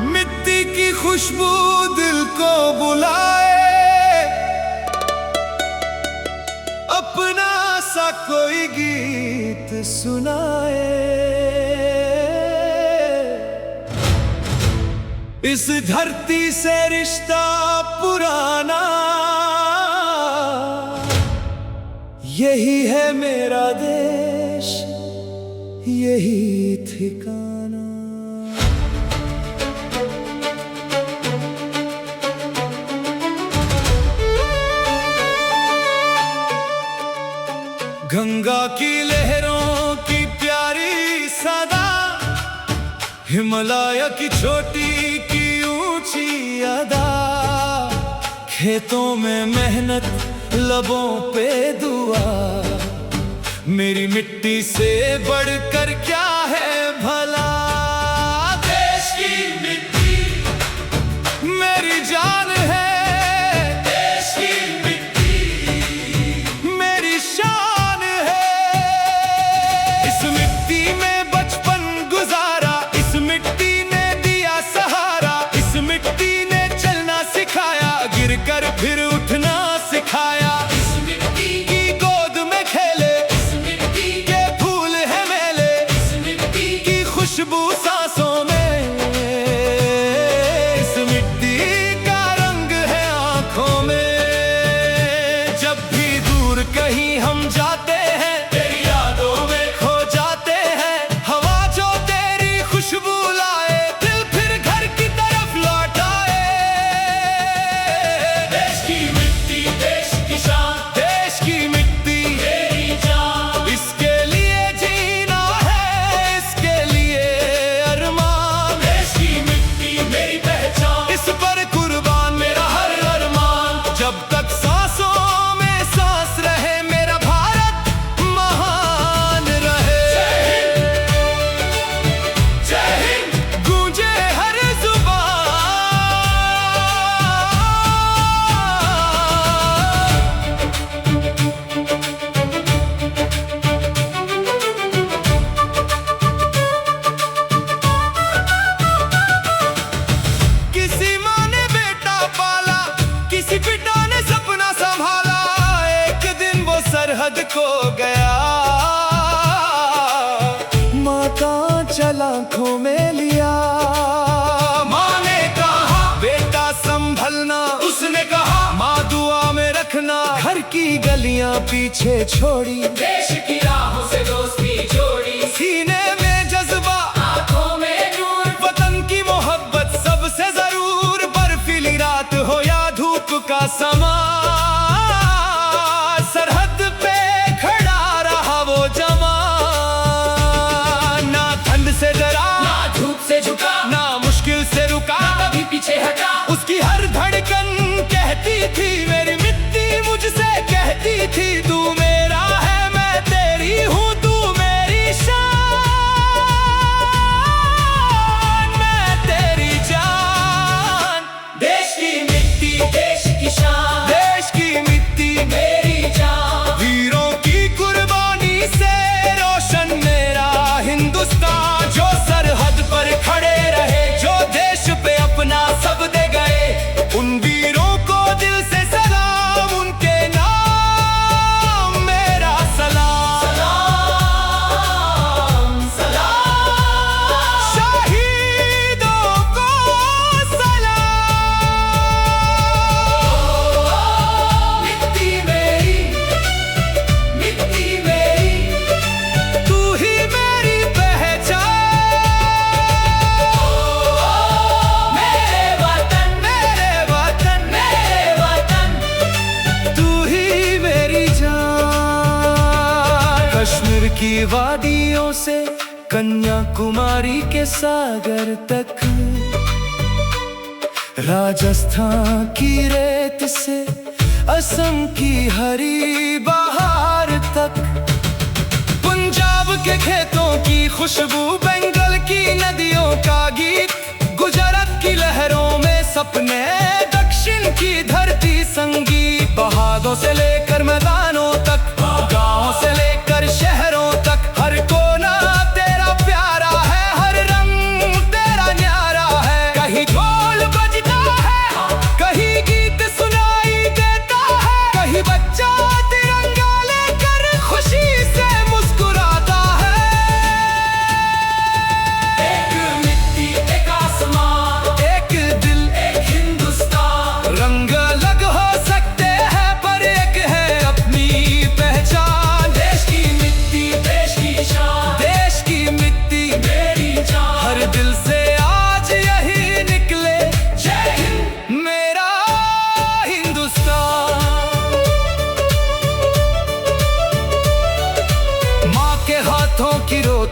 मिट्टी की खुशबू दिल को बुलाए, अपना सा कोई गीत सुनाए। इस धरती से रिश्ता पुराना, यही है मेरा देश, यही ठिकाना। गंगा की लहरों की प्यारी सदा, हिमालय की छोटी की ऊंची अदा, खेतों में मेहनत लबों पे दुआ, मेरी मिट्टी से बढ़कर क्या है भला। देश की मिट्टी मेरी जान है, देश की मिट्टी मेरी शान है। इस मिट्टी में बचपन गुजारा, इस मिट्टी ने दिया सहारा, इस मिट्टी ने चलना सिखाया, गिरकर फिर उठना सिखाया। इस मिट्टी की गोद में खेले, इस मिट्टी के फूल है मेले, इस मिट्टी की खुशबू सांसों में, इस मिट्टी का रंग है आंखों में। जब भी दूर कहीं हम जाते हैं, तेरी यादों में खो जाते हैं, हवा जो तेरी खुशबू लाए, दिल फिर घर की तरफ लौट आए। देश की मिट्टी देश की शान, देश की मिट्टी मेरी जान, इसके लिए जीना है, इसके लिए अरमान। देश की मिट्टी मेरी पहचान, इस पर कुर्बान मेरा हर अरमान। जब तक सांसों में सांस रहे, मेरा भारत महान रहे। जय हिंद गूंजे हर किसी माँ ने बेटा पाला, किसी पिता ने सपना संभाला, एक दिन वो सरहद को गया, माँ का चला आंखों में लिया। माँ ने कहा बेटा संभलना, उसने कहा माँ दुआ में रखना, घर की गलियां पीछे छोड़ी, देश की राहों से दोस्ती जोड़ी, सीने में जज्बा आंखों में नूर, वतन की मोहब्बत सबसे जरूर। बर्फीली रात हो या धूप का समा, सरहद पे खड़ा रहा वो जवान, ना ठंड से डरा, ना धूप से झुका, ना मुश्किल से रुका, कभी पीछे हटा। उसकी हर धड़कन कहती थी, मेरी मिट्टी मुझसे कहती थी, तू मेरा है मैं तेरी हूँ, तू मेरी शान, मैं तेरी जान। देश की मिट्टी देश की शान, देश की मिट्टी मेरी जान, वीरों की कुर्बानी से रोशन मेरा हिंदुस्तान। जो सरहद पर खड़े रहे, जो देश पे अपना सब दे गए, उन वीरों को दिल से सलाम, उनके नाम मेरा सलाम। सलाम सलाम शहीदों को सलाम। मिट्टी मेरी तू ही मेरी पहचान। मेरे वतन तू ही मेरी जान। कश्मीर की वादियों से कन्याकुमारी के सागर तक, राजस्थान की रेत से असम की हरी बहार तक, पंजाब के खेतों की खुशबू, बंगाल की नदियों का गीत, गुजरात की लहरों में सपने, दक्षिण की धरती संगीत। पहाड़ों से लेकर मैदानों तक, गांव से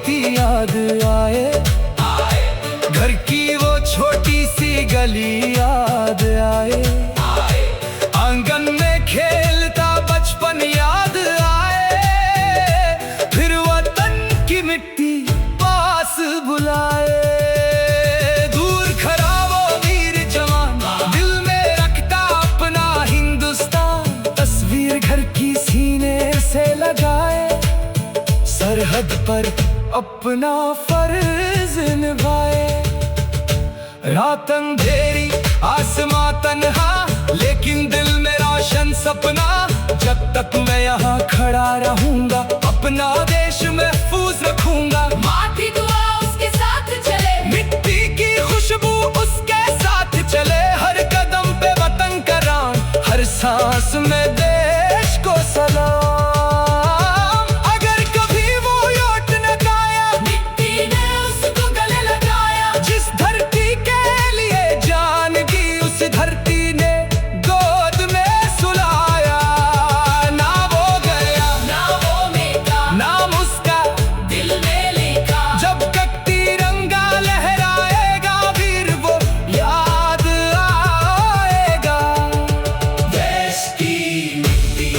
बीती याद आए, घर की वो छोटी सी गली याद आए, आंगन में खेलता बचपन याद आए, फिर वतन की मिट्टी पास बुलाए। दूर खड़ा वो वीर जवान, दिल में रखता अपना हिंदुस्तान, तस्वीर घर की सीने से लगाए, सरहद पर अपना फर्ज निभाए। रात अंधेरी आसमां तन्हा, लेकिन दिल में रोशन सपना, जब तक मैं यहाँ खड़ा रहूंगा अपना देश महफूज रखूंगा। माँ की दुआ उसके साथ चले, मिट्टी की खुशबू उसके साथ चले, हर कदम पे वतन का रान, हर सांस में देश को सलाम। अगर कभी वो लौट न आया, मिट्टी ने उसको गले लगाया, जिस धरती के लिए जान दी, उस धरती ने गोद में सुलाया। ना वो गया, ना वो मिटा, नाम उसका दिल में लिखा। जब तक तिरंगा लहराएगा, वीर वो याद आएगा। देश की मिट्टी,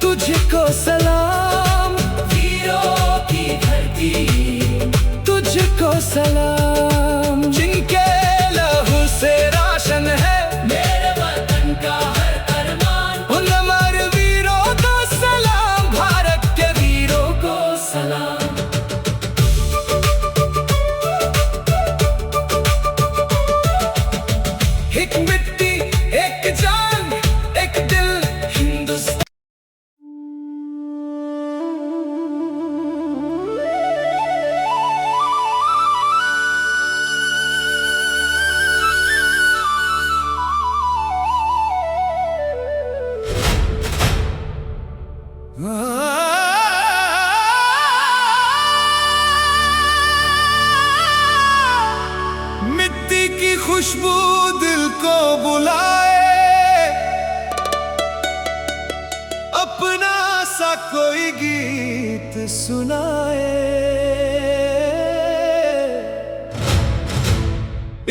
तुझको सलाम, वीरों की धरती, तुझको सलाम, जिनके लहू से राशन है मेरे वतन का हर अरमान। उन अमर वीरों को सलाम, भारत के वीरों को सलाम। एक मिट्टी, एक जान, एक दिल, हिंदुस्तान। मिट्टी की खुशबू दिल को बुलाए, अपना सा कोई गीत सुनाए।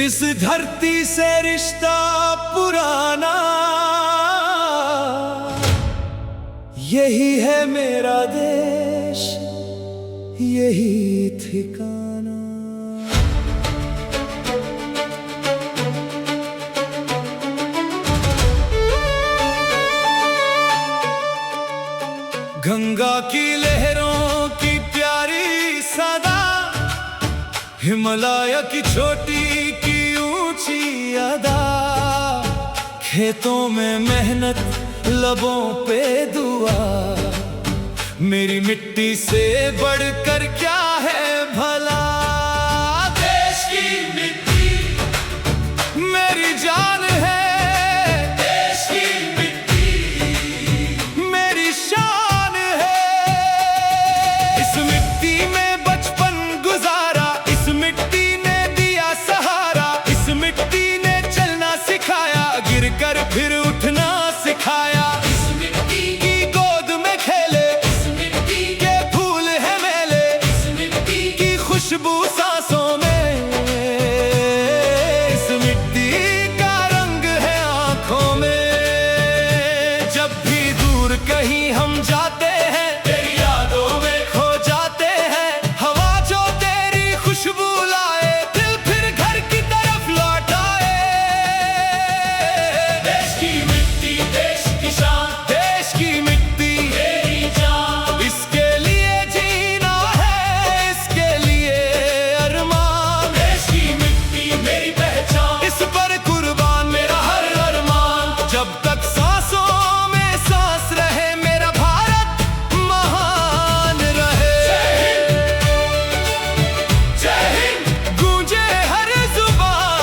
इस धरती से रिश्ता पुराना, यही है मेरा देश, यही ठिकाना। गंगा की लहरों की प्यारी सदा, हिमालय की छोटी की ऊंची अदा, खेतों में मेहनत लबों पे दुआ, मेरी मिट्टी से बढ़कर क्या है भला। देश की मिट्टी मेरी जान है, देश की मिट्टी मेरी शान है। इस मिट्टी में बचपन गुजारा, इस मिट्टी ने दिया सहारा, इस मिट्टी ने चलना सिखाया, गिरकर फिर उठना सिखाया। इस मिट्टी की गोद में खेले, इस मिट्टी के फूल है मेले, इस मिट्टी की खुशबू सांसों में, इस मिट्टी का रंग है आंखों में। जब भी दूर कहीं हम जाते हैं, तेरी यादों में खो जाते हैं, हवा जो तेरी खुशबू लाए, दिल फिर घर की तरफ लौट आए। देश की मिट्टी, देश की शान, देश की मिट्टी, तेरी जान। इसके लिए जीना है, इसके लिए अरमान। देश की मिट्टी मेरी पहचान, इस पर कुर्बान मेरा हर अरमान। जब तक सांसों में सांस रहे, मेरा भारत महान रहे। जय हिंद, गूंजे हर जुबान,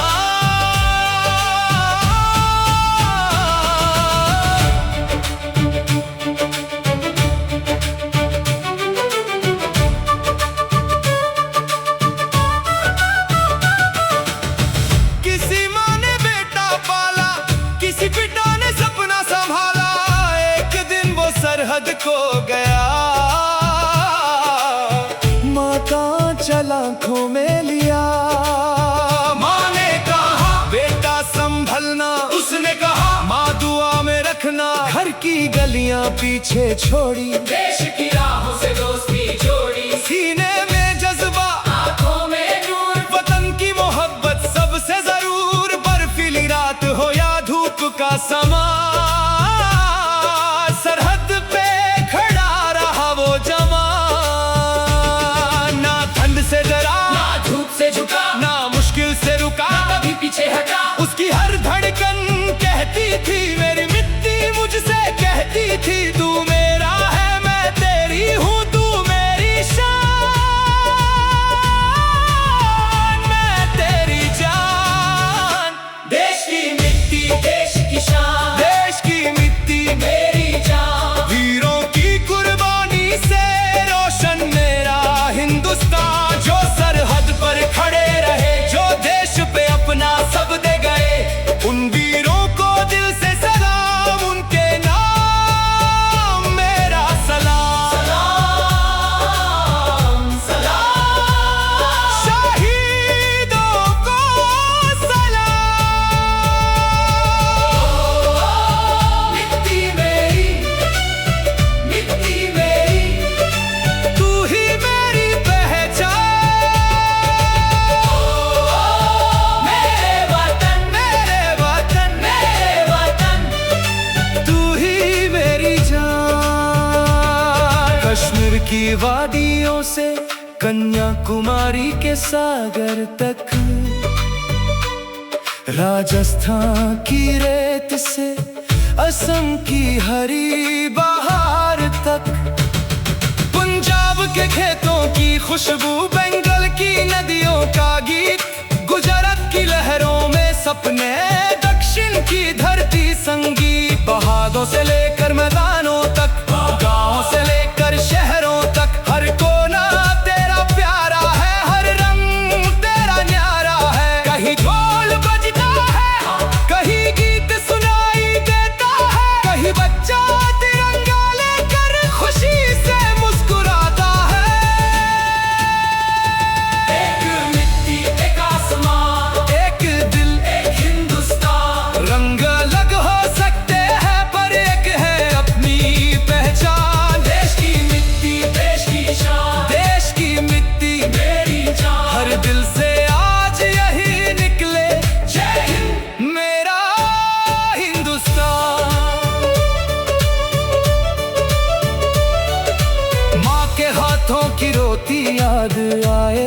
किसी माँ ने बेटा पाला, किसी पिता ने सपना संभाला, एक दिन वो सरहद को गया। माँ दुनिया पीछे छोड़ी, देश की राहों से दोस्ती जोड़ी, सीने में जज्बा आंखों में नूर, वतन की मोहब्बत सबसे जरूर। बर्फीली रात हो या धूप का समा, सरहद पे खड़ा रहा वो जवान। ना ठंड से डरा, ना धूप से झुका, ना मुश्किल से रुका, कभी पीछे हटा। उसकी हर धड़कन कहती थी, मेरी मिट्टी मुझसे कहती थी, तू मेरा है मैं तेरी हूँ, तू मेरी शान, मैं तेरी जान। देश की मिट्टी देश की शान, देश की मिट्टी मेरी जान। वीरों की कुर्बानी से रोशन मेरा हिंदुस्तान। जो सरहद पर खड़े रहे, जो देश पे अपना सब दे गए, उन वीरों को दिल से सलाम, उनके नाम मेरा सलाम। सलाम सलाम, शहीदों को सलाम। मिट्टी मेरी, मिट्टी मेरी, तू ही मेरी पहचान, मेरे वतन, मेरे वतन, मेरे वतन। तू ही मेरी जान। कश्मीर की वादियों से कन्याकुमारी के सागर तक, राजस्थान की रेत से असम की हरी बहार तक, पंजाब के खेतों की खुशबू, बंगाल की नदियों का गीत, गुजरात की लहरों में सपने, दक्षिण की धरती संगीत। पहाड़ों से लेकर मैदानों तक, गांवों से लेकर शहरों तक, हर कोना तेरा प्यारा है, हर रंग तेरा न्यारा है। कहीं ढोल बजता है, कहीं गीत सुनाई देता है, कहीं बच्चा तिरंगा लेकर खुशी से मुस्कुराता है। एक मिट्टी एक आसमान, एक दिल एक हिंदुस्तान। रंग अलग हो सकते हैं, पर एक है अपनी पहचान। देश की मिट्टी देश की शान, देश की मिट्टी मेरी जान। हर दिल से आज यही निकले, जय हिंद, मेरा हिंदुस्तान। माँ के हाथों की रोटी याद आए,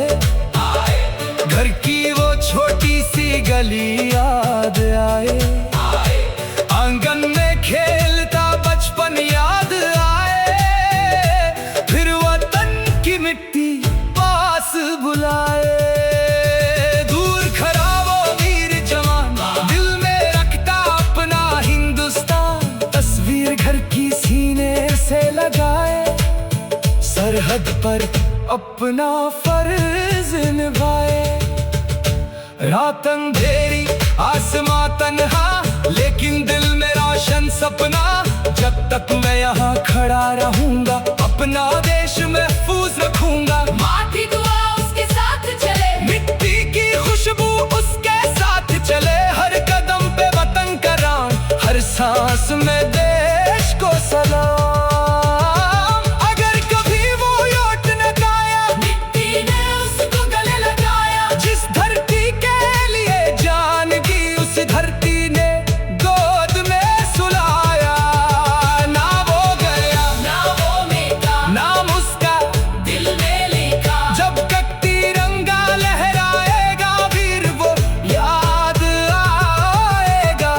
आए घर की वो छोटी सी गली याद आए, आए, आंगन में खेलता बचपन याद आए, फिर वतन की मिट्टी पास बुलाए। दूर खड़ा वो वीर जवान, दिल में रखता अपना हिंदुस्तान, तस्वीर घर की सीने से लगाए, सरहद पर अपना फर्ज निभाए। रात अंधेरी आसमां तन्हा, लेकिन दिल में रोशन सपना। जब तक मैं यहाँ खड़ा रहूंगा, अपना देश महफूज रखूंगा। माँ की दुआ उसके साथ चले, मिट्टी की खुशबू उसके साथ चले, हर कदम पे वतन का रान, हर सांस में देश को सलाम। अगर कभी वो लौट न आया, मिट्टी ने उसको गले लगाया। जिस धरती के लिए जान दी, उस धरती ने गोद में सुलाया। ना वो गया, ना वो मिटा, नाम उसका दिल में लिखा। जब तक तिरंगा लहराएगा, वीर वो याद आएगा।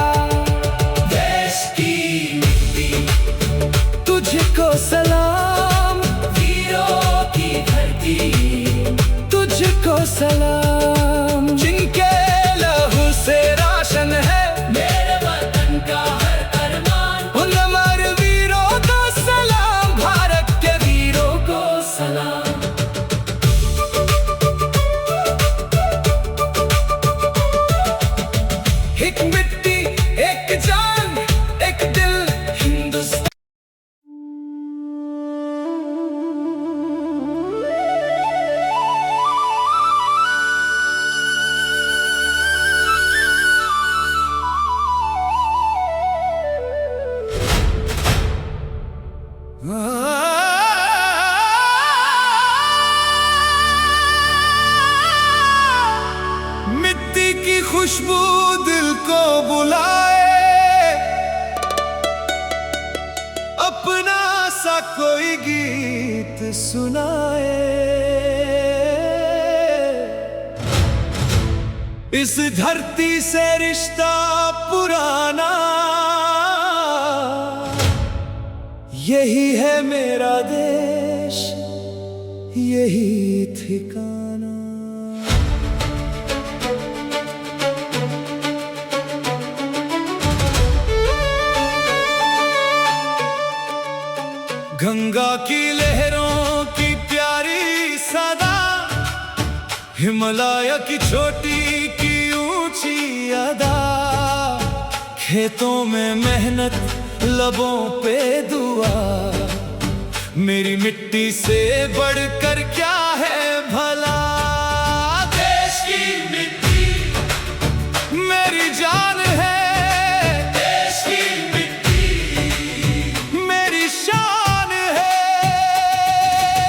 देश की मिट्टी, तुझको सलाम, वीरों की धरती। तुझको सलाम, जिनके लहू से राशन है मेरे वतन का हर अरमान। उन अमर वीरों को सलाम, भारत के वीरों को सलाम, एक मिट्टी एक जान, एक दिल हिंदुस्तान। मिट्टी की खुशबू दिल को बुलाए, अपना सा कोई गीत सुनाए। इस धरती से रिश्ता पुराना, यही है मेरा देश, यही ठिकाना। गंगा की लहरों की प्यारी सदा, हिमालय की छोटी की ऊंची अदा, खेतों में मेहनत लबों पे दुआ, मेरी मिट्टी से बढ़कर क्या है भला। देश की मिट्टी मेरी जान है, देश की मिट्टी मेरी शान है।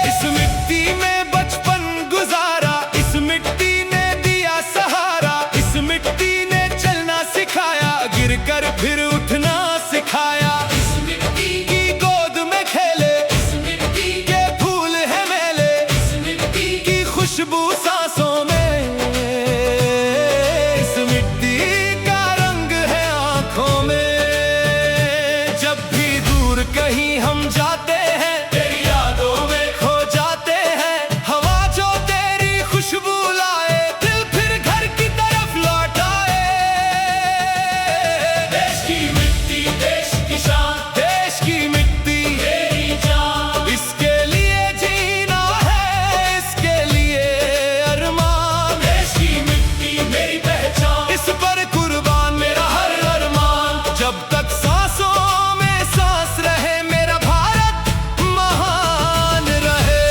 इस मिट्टी में बचपन गुजारा, इस मिट्टी ने दिया सहारा, इस मिट्टी ने चलना सिखाया, गिरकर फिर उठना सिखाया। इस मिट्टी की गोद में खेले, इस मिट्टी के फूल है मेले, इस मिट्टी की खुशबू सांसों में, इस मिट्टी का रंग है आंखों में। जब भी दूर कहीं हम जाते हैं, तेरी यादों में खो जाते हैं, हवा जो तेरी खुशबू लाए, दिल फिर घर की तरफ लौट आए। देश की मिट्टी देश की शान, देश की मिट्टी तेरी जान। इसके लिए जीना है, इसके लिए अरमान। देश की मिट्टी मेरी पहचान, इस पर कुर्बान मेरा हर अरमान। जब तक सांसों में सांस रहे, मेरा भारत महान रहे।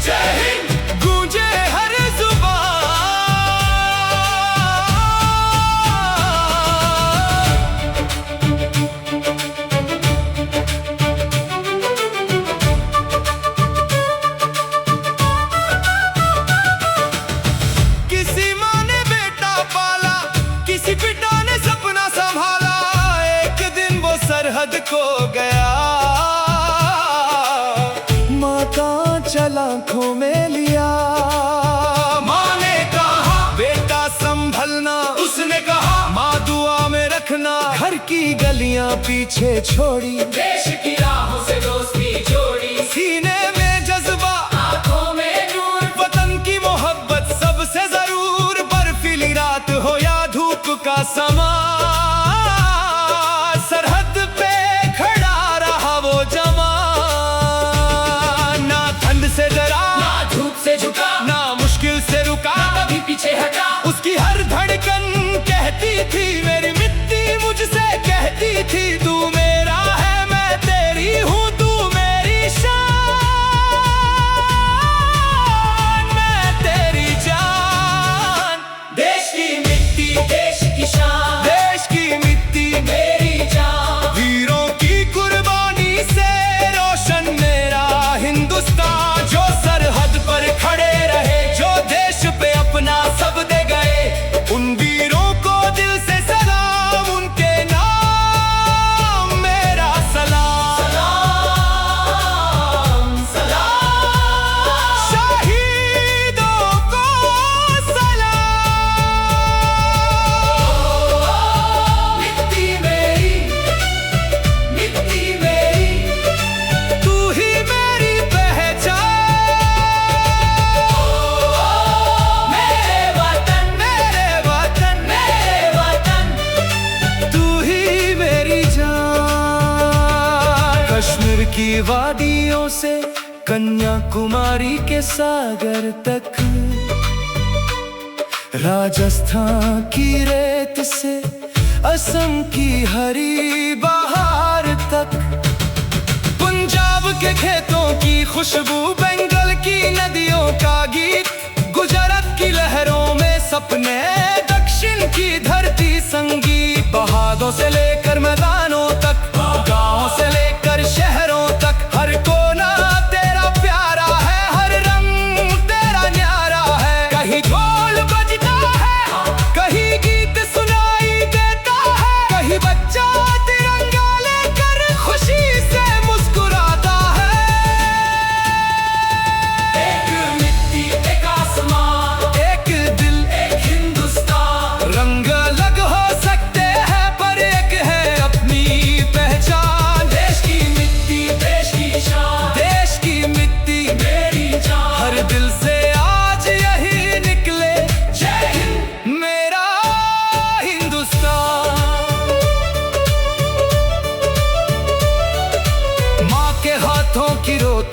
जय हिंद गूंजे हर जुबान, किसी माँ ने बेटा पाला, किसी पिता ने सपना संभाला, एक दिन वो सरहद को गया, माँ का आंचल आंखों में लिया। माँ ने कहा बेटा संभलना, उसने कहा माँ दुआ में रखना, घर की गलियां पीछे छोड़ी, देश की राहों से दोस्ती जोड़ी, सीने में जज्बा, आंखों में नूर। वतन की मोहब्बत सबसे जरूर, बर्फीली रात हो या धूप का समा, सरहद पे खड़ा रहा वो जवान। ना ठंड से डरा, ना धूप से झुका, ना मुश्किल से रुका, कभी पीछे हटा। उसकी हर धड़कन कहती थी, मेरी मिट्टी मुझसे कहती थी, तू मेरा है मैं तेरी हूँ, तू मेरी शान, मैं तेरी जान। देश की मिट्टी देश की शान, देश की मिट्टी मेरी जान। वीरों की कुर्बानी से रोशन मेरा हिंदुस्तान, जो सरहद पर खड़े रहे, जो देश पे अपना सब दे गए, उन वीरों को दिल से सलाम, उनके नाम मेरा सलाम। सलाम सलाम, शहीदों को सलाम। मिट्टी मेरी, मिट्टी मेरी, तू ही मेरी पहचान, मेरे वतन, मेरे वतन, मेरे वतन। तू ही मेरी जान। कश्मीर की वादियों से कन्याकुमारी के सागर तक, राजस्थान की रेत से असम की हरी बहार तक, पंजाब के खेतों की खुशबू, बंगाल की नदियों का गीत, गुजरात की लहरों में सपने, दक्षिण की धरती संगीत, पहाड़ों से लेकर मैदानों तक, गांव से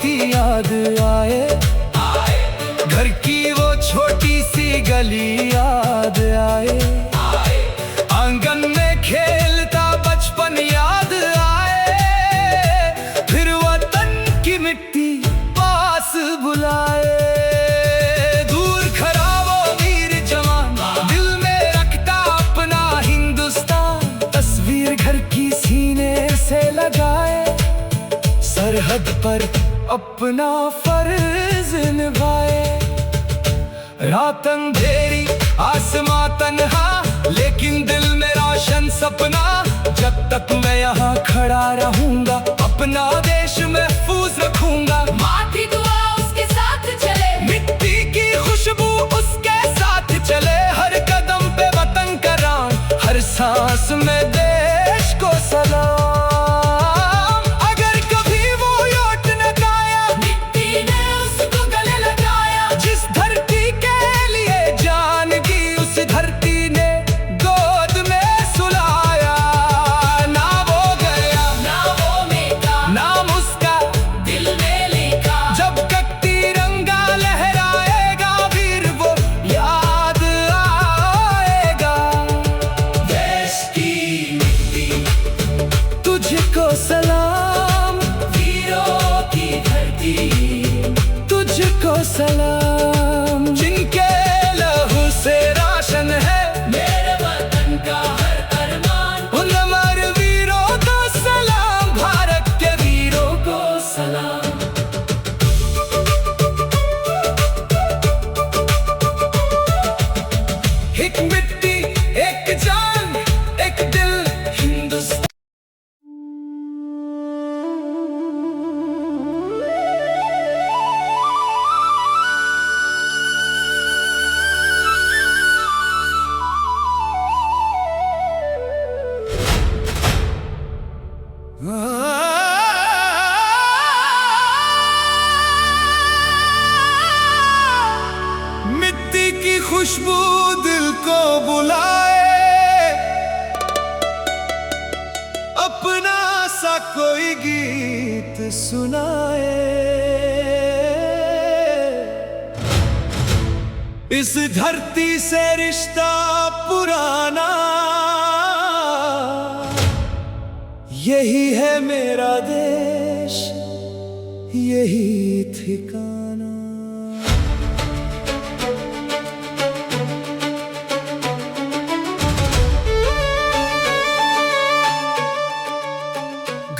की याद आए, घर की वो छोटी सी गली याद आए, आंगन में खेलता बचपन याद आए, फिर वतन की मिट्टी पास बुलाए। दूर खड़ा वो वीर जवान, दिल में रखता अपना हिंदुस्तान, तस्वीर घर की सीने से लगाए, सरहद पर अपना फर्ज निभाए। रात अंधेरी आसमां तन्हा, लेकिन दिल में रोशन सपना, जब तक मैं यहाँ खड़ा रहूंगा अपना देश महफूज रखूंगा। माँ की दुआ उसके साथ चले, मिट्टी की खुशबू उसके साथ चले, हर कदम पे वतन का रान, हर सांस में देश को सलाम। अगर कभी वो लौट न पाया, मिट्टी ने उसको गले लगाया, जिस धरती के लिए जान दी, उस धरती ने गोद में सुलाया। ना वो गया, ना वो मेटा, नाम उसका दिल में लिखा। जब तक तिरंगा लहराएगा, वीर वो याद आएगा। देश की मिट्टी, तुझको सलाम, वीरों की धरती, तुझको सलाम, जिनके लहू से राशन है मेरे वतन का हर अरमान। उन अमर वीरों को सलाम, भारत के वीरों को सलाम। एक मिट्टी, एक जान, एक दिल, हिंदुस्तान। मिट्टी की खुशबू दिल को बुलाए, अपना सा कोई गीत सुनाए। इस धरती से रिश्ता पुराना, यही है मेरा देश, यही ठिकाना।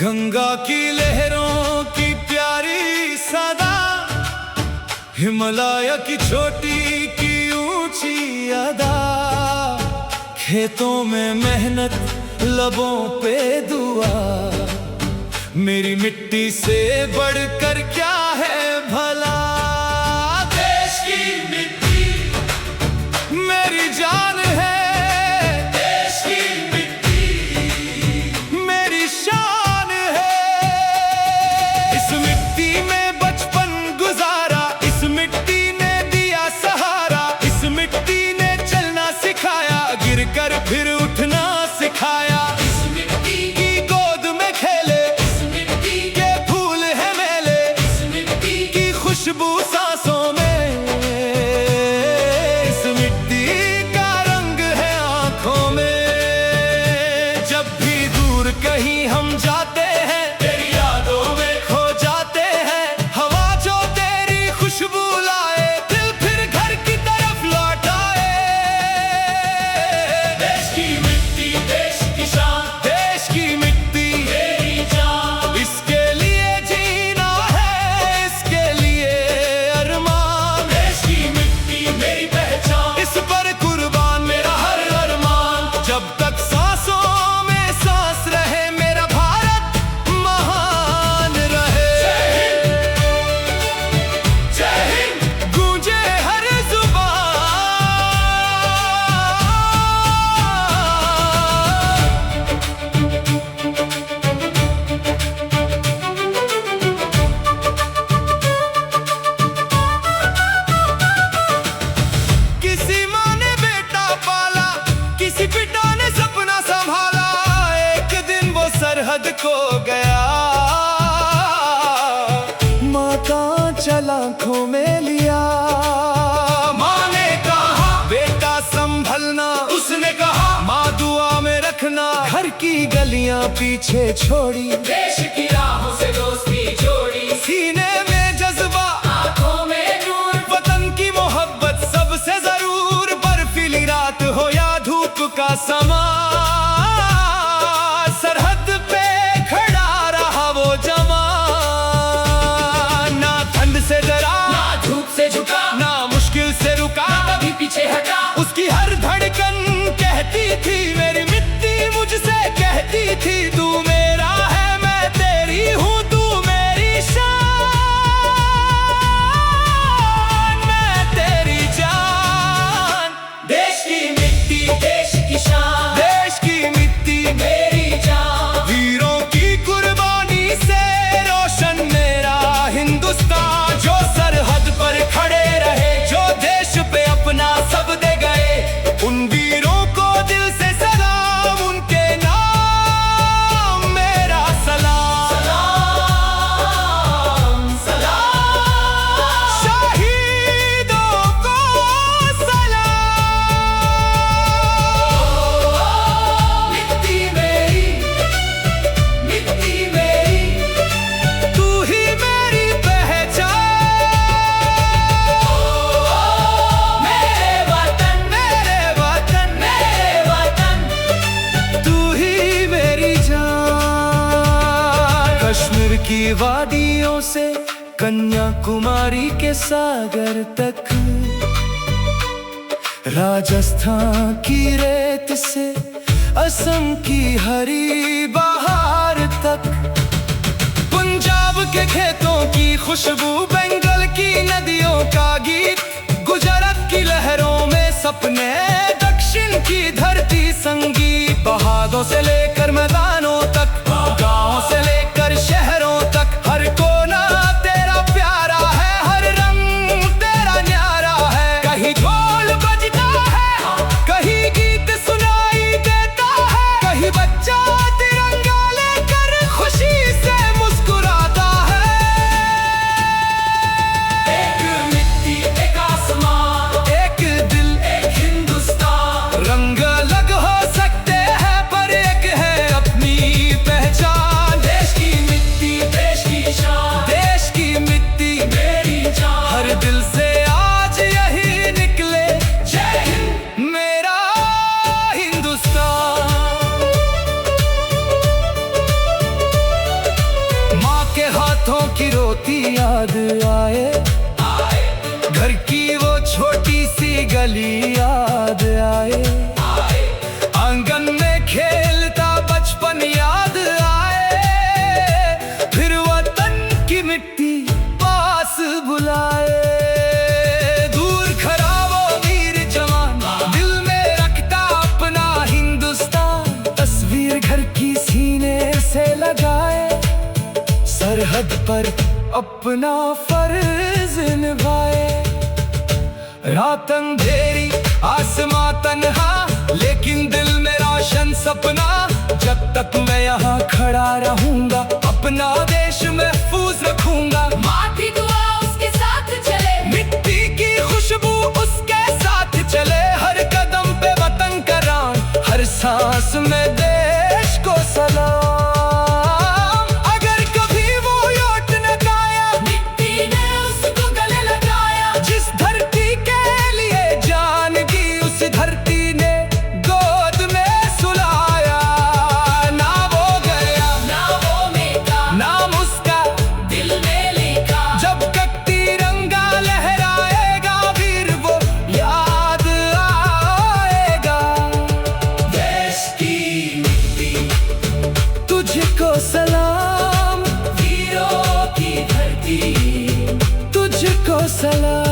गंगा की लहरों की प्यारी सदा, हिमालय की छोटी की ऊंची अदा, खेतों में मेहनत लबों पे दुआ, मेरी मिट्टी से बढ़कर क्या है भला। देश की मिट्टी मेरी जान है, देश की मिट्टी मेरी शान है। इस मिट्टी में बचपन गुजारा, इस मिट्टी ने दिया सहारा, इस मिट्टी ने चलना सिखाया, गिरकर फिर उठना सिखाया। इस मिट्टी की गोद में खेले इस मिट्टी के फूल है मेले, इस मिट्टी चल आंखों में लिया। माँ ने कहा बेटा संभलना, उसने कहा माँ दुआ में रखना। घर की गलियां पीछे छोड़ी, देश की राहों से दोस्ती जोड़ी। सीने में जज्बा, आंखों में नूर, वतन की मोहब्बत सबसे जरूर। बर्फीली रात हो या धूप का समा, सरहद पे खड़ा रहा वो जवान। ना ठंड से डरा, ना धूप से झुका, ना मुश्किल से रुका, कभी पीछे हटा। उसकी हर धड़कन कहती थी मेरी मिट्टी मुझसे कहती थी तू मेरा है मैं तेरी हूँ, तू मेरी शान, मैं तेरी जान। देश की मिट्टी देश की शान, देश की मिट्टी मेरी जान। वीरों की कुर्बानी से रोशन मेरा हिंदुस्तान। जो सरहद पर खड़े रहे, जो देश पे अपना सब दे गए, उन वीरों को दिल से सलाम, उनके नाम मेरा सलाम। सलाम सलाम, शहीदों को सलाम। मिट्टी मेरी, मिट्टी मेरी, तू ही मेरी पहचान। मेरे वतन, मेरे वतन, मेरे वतन। तू ही मेरी जान। कश्मीर की वादियों से कन्याकुमारी के सागर तक, राजस्थान की रेत से असम की हरी बहार तक, पंजाब के खेतों की खुशबू, बंगाल की नदियों का गीत, गुजरात की लहरों में सपने, दक्षिण की धरती संगीत। पहाड़ों से लेकर मैदानों तक, गांवों से लेकर शहरों तक, हर कोना तेरा प्यारा है, हर रंग तेरा न्यारा है। कहीं ढोल बजता है, कहीं गीत सुनाई देता है, कहीं बच्चा तिरंगा लेकर खुशी से मुस्कुराता है। एक मिट्टी एक आसमान, एक दिल एक हिंदुस्तान। रंग अलग हो सकते हैं पर एक है अपनी पहचान। देश की मिट्टी देश की शान, देश की मिट्टी मेरी जान। हर दिल से आज यही निकले, जय हिंद। मेरा हिंदुस्तान। माँ के हाथों की रोटी याद आए, घर की वो छोटी सी गली याद आए, आंगन में खेलता बचपन याद आए, फिर वतन की मिट्टी पास बुलाए। दूर खड़ा वो वीर जवान, दिल में रखता अपना हिंदुस्तान, तस्वीर घर की सीने से लगाए, सरहद पर अपना फर्ज निभाए। रात अंधेरी आसमां तन्हा, लेकिन दिल में रोशन सपना। जब तक मैं यहाँ खड़ा रहूंगा, अपना देश महफूज रखूंगा। माँ की दुआ उसके साथ चले, मिट्टी की खुशबू उसके साथ चले, हर कदम पे वतन का रान, हर सांस में देश को सलाम। अगर कभी वो लौट न पाया, मिट्टी ने उसको गले लगाया। जिस धरती के लिए जान दी, उस धरती ने गोद में सुलाया। ना वो गया, ना वो मेटा, नाम उसका दिल में लिखा। जब तक तिरंगा लहराएगा, वीर वो याद आएगा। देश की मिट्टी, तुझको सलाम, वीरों की धरती। तुझको सलाम।